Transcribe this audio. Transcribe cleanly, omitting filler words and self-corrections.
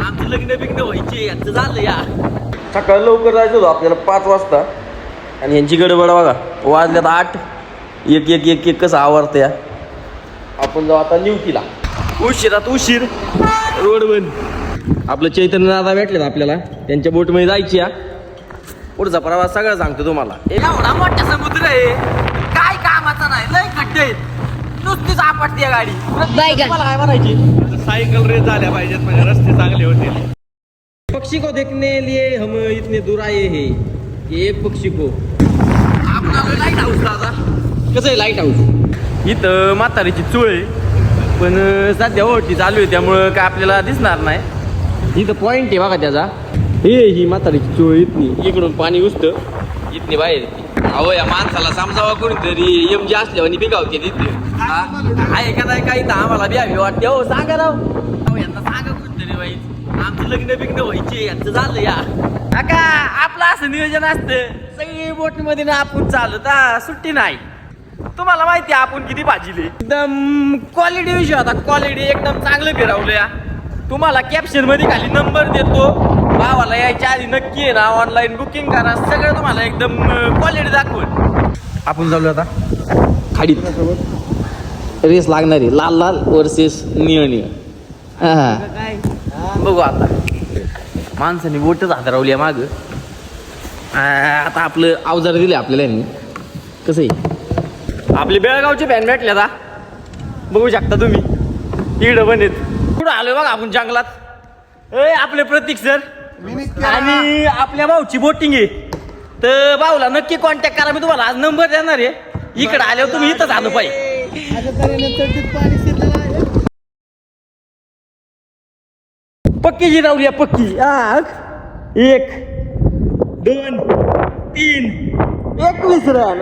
आमचं लग्न बिग्न व्हायचे यांचं झालं या. सकाळी लवकर जायचं होतं आपल्याला 5 वाजता आणि यांची गडबड बघा वाजल्यात 8. एक एक एक एक कसं आवरतं या. आपण जाऊ आता निवतीला. उशिरात उशीर रोड बंद. आपलं चैतन्य दादा भेटलेत आपल्याला, त्यांच्या बोटमध्ये जायची या. पुढचा प्रवास सगळं सांगतो तुम्हाला. एवढा मोठा समुद्र आहे, काय कामाचा नाही, लय खड्डे आहेत, नुसतीच आपटते या गाडी. तुम्हाला काय म्हणायची? सायकल रेस झाल्या पाहिजेत म्हणजे रस्ते चांगले होतील. पक्षी को देखने लिए हम इतने दूर आए हैं. एक पक्षी को. आपण लाईट हाऊस दादा. कसं आहे लाईट हाऊस? इथं म्हातारीची चूळ आहे, पण सध्या ओळखी चालू आहे त्यामुळं काय आपल्याला दिसणार नाही. इथं पॉईंट आहे बघा त्याचा. ही म्हातारीची चूळ इथनी, इकडून पाणी घुसतं इथनी बाहेर येते. अहो या माणसाला समजावा कोणीतरी एम जी असल्यावर बिगावते तिथे. आहे का नाही काही तर आम्हाला ब्यावी वाटते. हो सांगा राव. अहो यांना सांगा कोणतरी बाई, आमचं लग्न बिग्न व्हायचे यांचं झालं या. का आपलं असं नियोजन असतं, सगळी बोटमध्ये ना आपण चालत सुट्टी नाही. तुम्हाला माहिती आहे आपण किती भाजीले. एकदम क्वालिटी विषय होता, क्वालिटी एकदम चांगलं फिरवलं या. तुम्हाला कॅप्शन मध्ये खाली नंबर देतो, भावाला यायच्या आधी नक्की आहे ना ऑनलाईन बुकिंग करा, सगळं तुम्हाला एकदम क्वालिटी दाखवून. आपण चालू आता खाडीत. रेस लागणार आहे, लाल लाल वर्सेस निळ निळ. बघू आता. माणसाने बोटच हातरावली माग. आता आपलं अवजार दिले आपल्याला यांनी. कसं आहे आपले बेळगावचे फॅन भेटले आता, बघू शकता तुम्ही. इकडं पण आहेत. कुठं आलोय बघा आपण जंगलात. आपले प्रतीक सर आणि आपल्या भाऊची बोटिंग आहे, तर भाऊला नक्की कॉन्टॅक्ट करा. मी तुम्हाला आज नंबर देणार आहे. इकडे आल्यावर तुम्ही इथंच आलो पाहिजे. पक्की जिरावली आहे, पक्की. 1 2 3 21 रन.